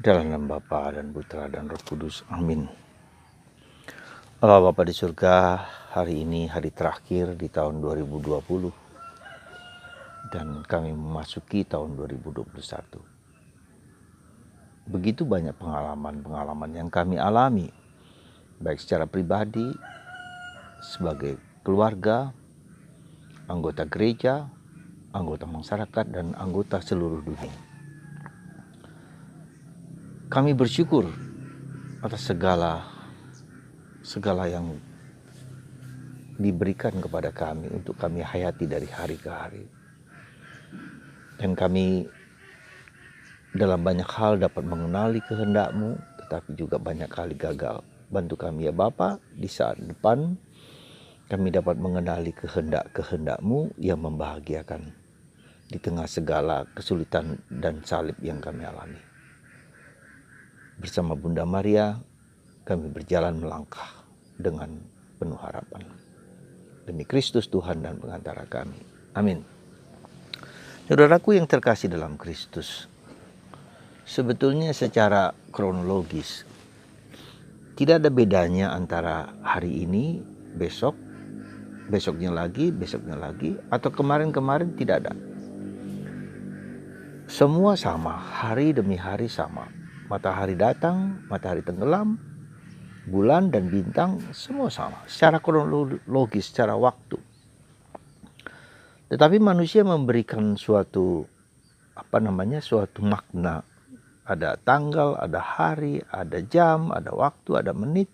Dalam nama Bapa dan Putra dan Roh Kudus. Amin. Allah Bapa di surga, hari ini hari terakhir di tahun 2020 dan kami memasuki tahun 2021. Begitu banyak pengalaman-pengalaman yang kami alami, baik secara pribadi, sebagai keluarga, anggota gereja, anggota masyarakat, dan anggota seluruh dunia. Kami bersyukur atas segala yang diberikan kepada kami untuk kami hayati dari hari ke hari. Dan kami dalam banyak hal dapat mengenali kehendak-Mu, tetapi juga banyak kali gagal. Bantu kami ya Bapa, di saat depan kami dapat mengenali kehendak-kehendak-Mu yang membahagiakan di tengah segala kesulitan dan salib yang kami alami. Bersama Bunda Maria, kami berjalan melangkah dengan penuh harapan. Demi Kristus Tuhan dan pengantara kami. Amin. Saudaraku yang terkasih dalam Kristus, sebetulnya secara kronologis tidak ada bedanya antara hari ini, besoknya lagi, atau kemarin-kemarin, tidak ada. Semua sama, hari demi hari sama. Matahari datang, matahari tenggelam, bulan dan bintang semua sama secara kronologis, secara waktu. Tetapi manusia memberikan suatu makna. Ada tanggal, ada hari, ada jam, ada waktu, ada menit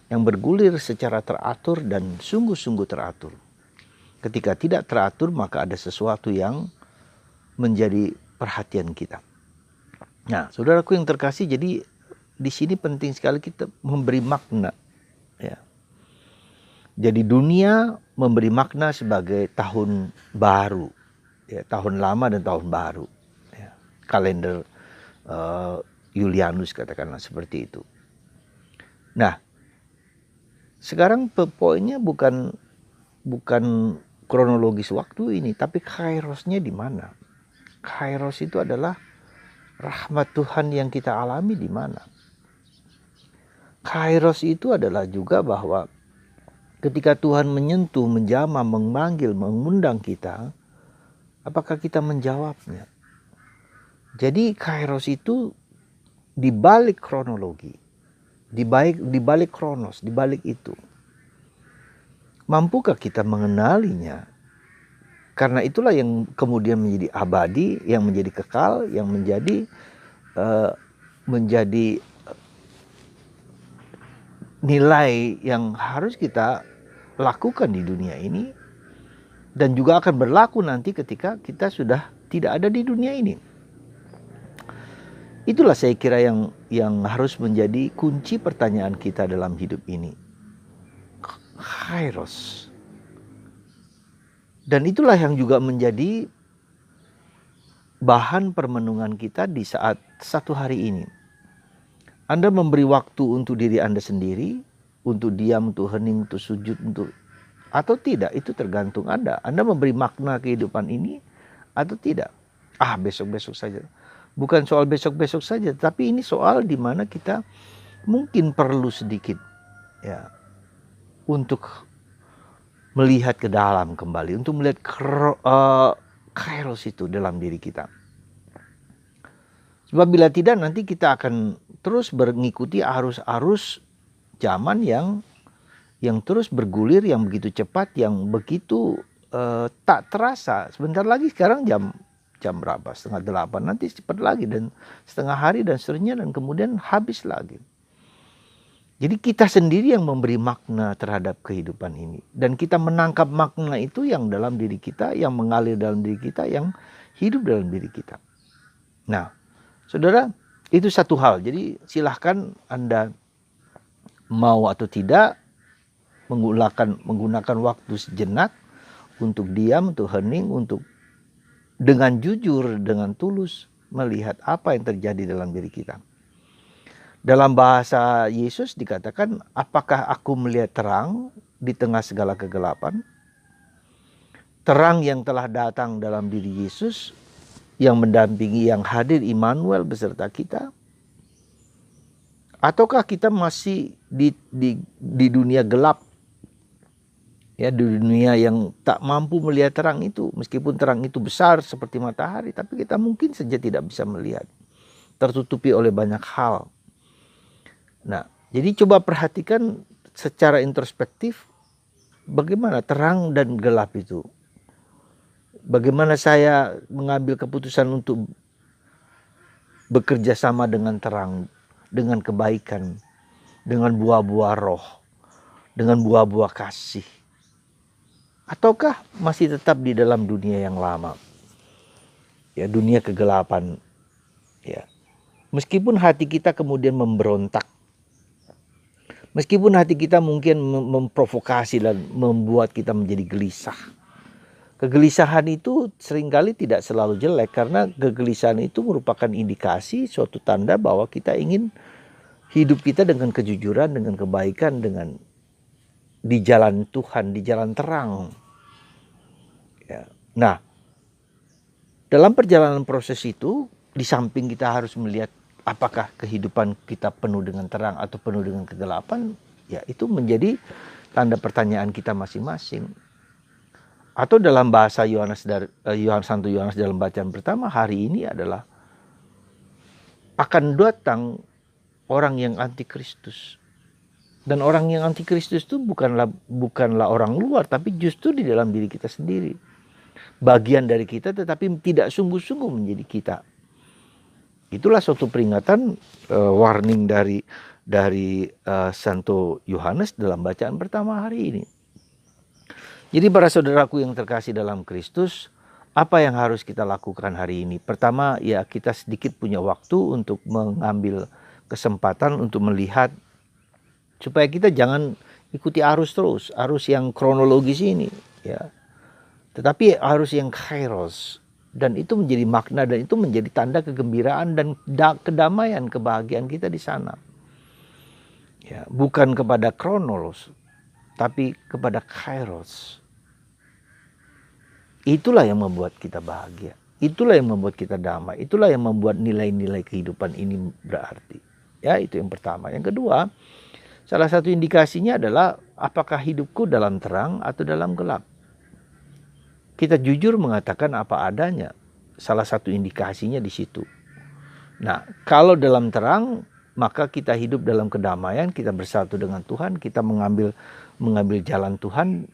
yang bergulir secara teratur dan sungguh-sungguh teratur. Ketika tidak teratur, maka ada sesuatu yang menjadi perhatian kita. Nah, saudaraku yang terkasih, jadi di sini penting sekali kita memberi makna. Ya. Jadi dunia memberi makna sebagai tahun baru, ya, tahun lama dan tahun baru. Ya. Kalender Julianus katakanlah seperti itu. Nah, sekarang poinnya bukan kronologis waktu ini, tapi kairosnya di mana? Kairos itu adalah rahmat Tuhan yang kita alami di mana? Kairos itu adalah juga bahwa ketika Tuhan menyentuh, menjamah, memanggil, mengundang kita, apakah kita menjawabnya? Jadi kairos itu di balik kronologi, di balik kronos, di balik itu. Mampukah kita mengenalinya? Karena itulah yang kemudian menjadi abadi, yang menjadi kekal, yang menjadi nilai yang harus kita lakukan di dunia ini, dan juga akan berlaku nanti ketika kita sudah tidak ada di dunia ini. Itulah saya kira yang harus menjadi kunci pertanyaan kita dalam hidup ini. Kairos. Dan itulah yang juga menjadi bahan permenungan kita di saat satu hari ini. Anda memberi waktu untuk diri Anda sendiri, untuk diam, untuk hening, untuk sujud, atau tidak, itu tergantung Anda. Anda memberi makna kehidupan ini atau tidak. Besok-besok saja. Bukan soal besok-besok saja, tapi ini soal di mana kita mungkin perlu sedikit ya untuk melihat ke dalam kembali, untuk melihat kairos itu dalam diri kita. Sebab bila tidak, nanti kita akan terus mengikuti arus-arus zaman yang terus bergulir, yang begitu cepat, yang begitu tak terasa. Sebentar lagi sekarang jam berapa? 7:30, nanti cepat lagi, dan setengah hari dan seterusnya, dan kemudian habis lagi. Jadi kita sendiri yang memberi makna terhadap kehidupan ini. Dan kita menangkap makna itu yang dalam diri kita, yang mengalir dalam diri kita, yang hidup dalam diri kita. Nah, saudara, itu satu hal. Jadi silahkan Anda mau atau tidak menggunakan waktu sejenak untuk diam, untuk hening, untuk dengan jujur, dengan tulus melihat apa yang terjadi dalam diri kita. Dalam bahasa Yesus dikatakan, apakah aku melihat terang di tengah segala kegelapan? Terang yang telah datang dalam diri Yesus, yang mendampingi, yang hadir Immanuel beserta kita, Ataukah kita masih di dunia gelap, ya, di dunia yang tak mampu melihat terang itu, meskipun terang itu besar seperti matahari, tapi kita mungkin saja tidak bisa melihat, tertutupi oleh banyak hal. Nah, jadi coba perhatikan secara introspektif bagaimana terang dan gelap itu. Bagaimana saya mengambil keputusan untuk bekerja sama dengan terang, dengan kebaikan, dengan buah-buah roh, dengan buah-buah kasih. Ataukah masih tetap di dalam dunia yang lama? Ya, dunia kegelapan. Ya. Meskipun hati kita kemudian memberontak, meskipun hati kita mungkin memprovokasi dan membuat kita menjadi gelisah. Kegelisahan itu seringkali tidak selalu jelek, karena kegelisahan itu merupakan indikasi suatu tanda bahwa kita ingin hidup kita dengan kejujuran, dengan kebaikan, dengan di jalan Tuhan, di jalan terang. Ya. Nah, dalam perjalanan proses itu, di samping kita harus melihat apakah kehidupan kita penuh dengan terang atau penuh dengan kegelapan, ya itu menjadi tanda pertanyaan kita masing-masing. Atau dalam bahasa Santo Yohanes dalam bacaan pertama hari ini adalah akan datang orang yang antikristus. Dan orang yang antikristus itu bukanlah orang luar, tapi justru di dalam diri kita sendiri. Bagian dari kita tetapi tidak sungguh-sungguh menjadi kita. Itulah suatu peringatan, warning dari Santo Yohanes dalam bacaan pertama hari ini. Jadi para saudaraku yang terkasih dalam Kristus, apa yang harus kita lakukan hari ini? Pertama, ya kita sedikit punya waktu untuk mengambil kesempatan untuk melihat, supaya kita jangan ikuti arus terus, arus yang kronologis ini, ya. Tetapi arus yang kairos, dan itu menjadi makna, dan itu menjadi tanda kegembiraan dan kedamaian, kebahagiaan kita di sana. Ya, bukan kepada kronos, tapi kepada kairos. Itulah yang membuat kita bahagia. Itulah yang membuat kita damai. Itulah yang membuat nilai-nilai kehidupan ini berarti. Ya, itu yang pertama. Yang kedua, salah satu indikasinya adalah apakah hidupku dalam terang atau dalam gelap. Kita jujur mengatakan apa adanya. Salah satu indikasinya di situ. Nah, kalau dalam terang, maka kita hidup dalam kedamaian, kita bersatu dengan Tuhan, kita mengambil jalan Tuhan,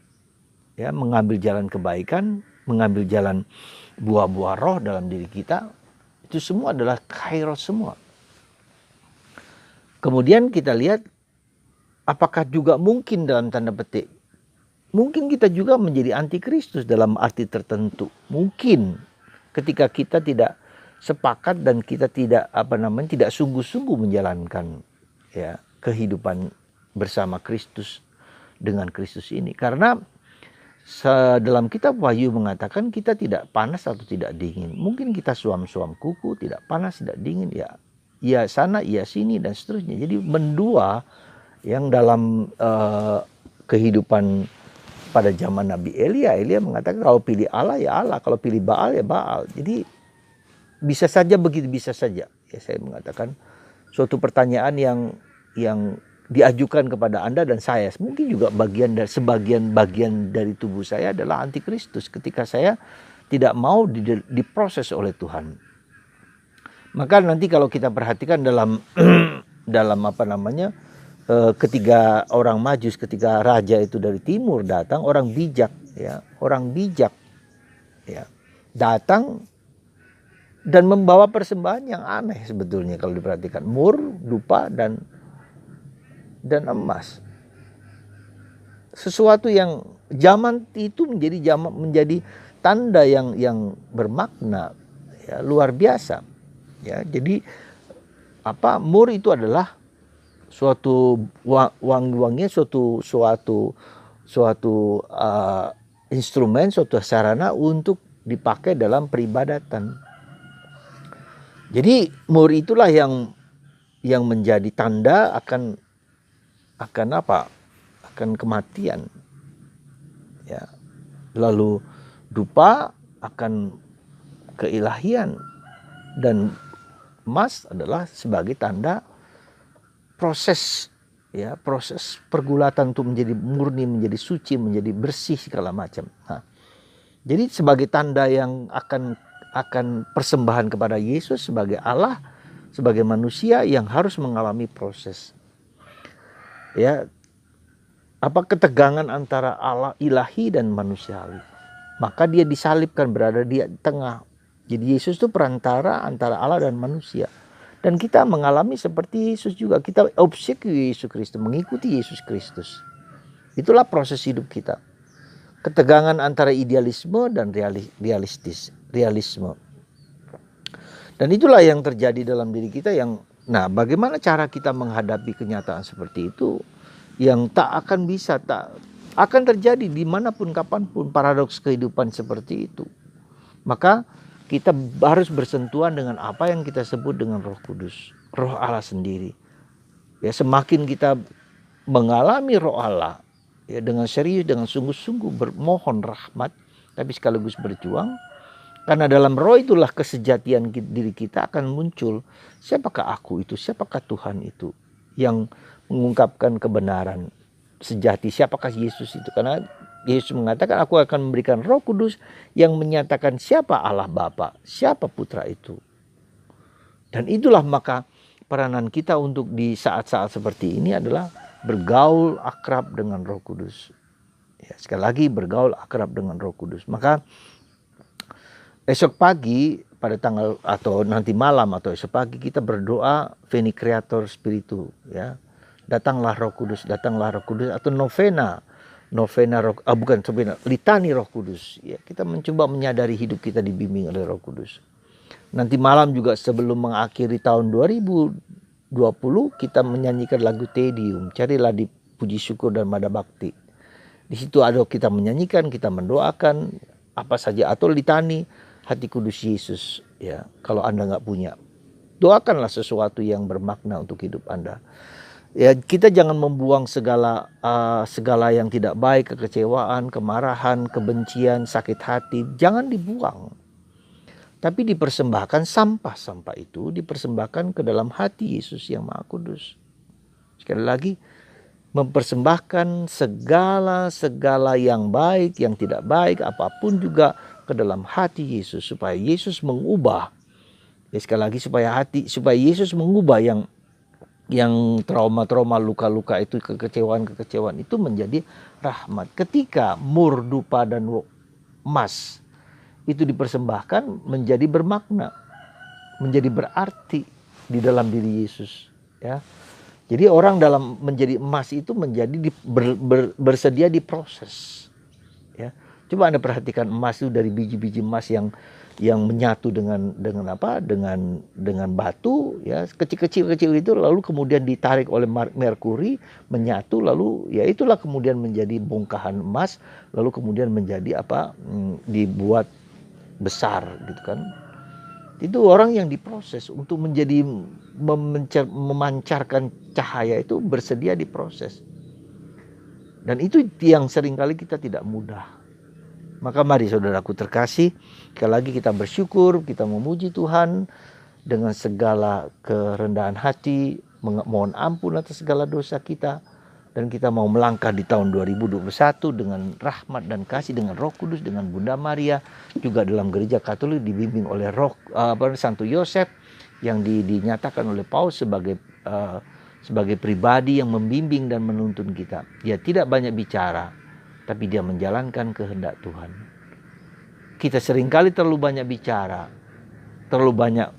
ya, mengambil jalan kebaikan, mengambil jalan buah-buah roh dalam diri kita. Itu semua adalah kairos semua. Kemudian kita lihat apakah juga mungkin dalam tanda petik, mungkin kita juga menjadi antikristus dalam arti tertentu. Mungkin ketika kita tidak sepakat dan kita tidak tidak sungguh-sungguh menjalankan, ya, kehidupan bersama Kristus dengan Kristus ini. Karena dalam kitab Wahyu mengatakan kita tidak panas atau tidak dingin. Mungkin kita suam-suam kuku, tidak panas, tidak dingin, ya sana, ya sini, dan seterusnya. Jadi mendua yang dalam kehidupan pada zaman Nabi Elia mengatakan kalau pilih Allah ya Allah, kalau pilih Baal ya Baal. Jadi bisa saja begitu, bisa saja. Ya, saya mengatakan suatu pertanyaan yang diajukan kepada Anda dan saya, mungkin juga sebagian bagian dari tubuh saya adalah antikristus ketika saya tidak mau diproses oleh Tuhan. Maka nanti kalau kita perhatikan dalam ketika orang Majus, ketika raja itu dari timur datang, orang bijak ya datang dan membawa persembahan yang aneh sebetulnya kalau diperhatikan, mur, dupa dan emas. Sesuatu yang zaman itu menjadi tanda yang bermakna, ya, luar biasa. Ya, jadi mur itu adalah suatu wangi-wangian, suatu instrumen, suatu sarana untuk dipakai dalam peribadatan. Jadi mur itulah yang menjadi tanda akan kematian, ya. Lalu dupa akan keilahian, dan emas adalah sebagai tanda proses, ya, proses pergulatan untuk menjadi murni, menjadi suci, menjadi bersih segala macam. Nah, jadi sebagai tanda yang akan persembahan kepada Yesus sebagai Allah, sebagai manusia yang harus mengalami proses. Ya, apa ketegangan antara Allah ilahi dan manusiawi. Maka dia disalibkan, berada di tengah. Jadi Yesus itu perantara antara Allah dan manusia. Dan kita mengalami seperti Yesus juga. Kita obsequi Yesus Kristus, mengikuti Yesus Kristus. Itulah proses hidup kita. Ketegangan antara idealisme dan realisme. Dan itulah yang terjadi dalam diri kita nah, bagaimana cara kita menghadapi kenyataan seperti itu yang tak akan terjadi dimanapun kapanpun, paradoks kehidupan seperti itu. Maka kita harus bersentuhan dengan apa yang kita sebut dengan Roh Kudus, Roh Allah sendiri. Ya, semakin kita mengalami Roh Allah, ya, dengan serius, dengan sungguh-sungguh bermohon rahmat, tapi sekaligus berjuang, karena dalam Roh itulah kesejatian diri kita akan muncul. Siapakah aku itu? Siapakah Tuhan itu yang mengungkapkan kebenaran sejati? Siapakah Yesus itu? Karena Yesus mengatakan, aku akan memberikan Roh Kudus yang menyatakan siapa Allah Bapa, siapa Putra itu. Dan itulah maka peranan kita untuk di saat-saat seperti ini adalah bergaul akrab dengan Roh Kudus. Ya, sekali lagi bergaul akrab dengan Roh Kudus. Maka esok pagi pada tanggal atau nanti malam atau esok pagi kita berdoa Veni Creator Spiritu, ya. Datanglah Roh Kudus, datanglah Roh Kudus, atau novena litani Roh Kudus, ya. Kita mencoba menyadari hidup kita dibimbing oleh Roh Kudus. Nanti malam juga sebelum mengakhiri tahun 2020 kita menyanyikan lagu Te Deum, carilah di puji syukur dan mada bakti. Di situ ada kita menyanyikan, kita mendoakan apa saja, atau litani Hati Kudus Yesus, ya. Kalau Anda nggak punya, doakanlah sesuatu yang bermakna untuk hidup Anda. Ya, kita jangan membuang segala yang tidak baik, kekecewaan, kemarahan, kebencian, sakit hati, jangan dibuang. Tapi dipersembahkan, sampah-sampah itu dipersembahkan ke dalam hati Yesus yang Maha Kudus. Sekali lagi, mempersembahkan segala yang baik, yang tidak baik, apapun juga ke dalam hati Yesus, supaya Yesus mengubah. Ya, sekali lagi, supaya Yesus mengubah yang trauma-trauma, luka-luka itu, kekecewaan itu menjadi rahmat. Ketika mur, dupa, dan emas itu dipersembahkan, menjadi bermakna, menjadi berarti di dalam diri Yesus, ya. Jadi orang dalam menjadi emas itu menjadi bersedia diproses, ya. Coba Anda perhatikan emas itu dari biji-biji emas yang menyatu dengan batu, ya, kecil itu, lalu kemudian ditarik oleh merkuri, menyatu, lalu ya itulah kemudian menjadi bongkahan emas, lalu kemudian menjadi dibuat besar, gitu kan. Itu orang yang diproses untuk menjadi memancarkan cahaya itu bersedia diproses. Dan itu yang seringkali kita tidak mudah. Maka mari saudaraku terkasih, sekali lagi kita bersyukur, kita memuji Tuhan dengan segala kerendahan hati, mohon ampun atas segala dosa kita, dan kita mau melangkah di tahun 2021 dengan rahmat dan kasih, dengan Roh Kudus, dengan Bunda Maria, juga dalam gereja Katolik dibimbing oleh Santo Yosef yang dinyatakan oleh Paulus sebagai pribadi yang membimbing dan menuntun kita. Dia tidak banyak bicara, tapi dia menjalankan kehendak Tuhan. Kita seringkali terlalu banyak bicara, terlalu banyak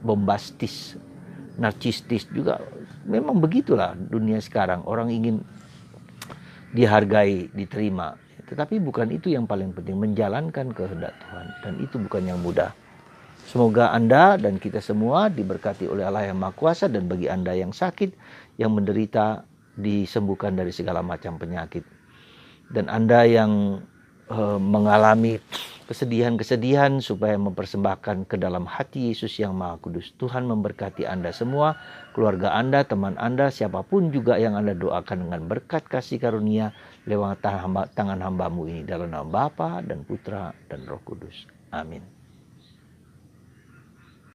bombastis, narsistis juga. Memang begitulah dunia sekarang, orang ingin dihargai, diterima. Tetapi bukan itu yang paling penting, menjalankan kehendak Tuhan, dan itu bukan yang mudah. Semoga Anda dan kita semua diberkati oleh Allah yang Maha Kuasa, dan bagi Anda yang sakit, yang menderita, disembuhkan dari segala macam penyakit. Dan Anda yang mengalami kesedihan-kesedihan, supaya mempersembahkan ke dalam hati Yesus yang Maha Kudus. Tuhan memberkati Anda semua, keluarga Anda, teman Anda, siapapun juga yang Anda doakan dengan berkat kasih karunia lewat tangan hamba-Mu ini, dalam nama Bapa dan Putra dan Roh Kudus. Amin.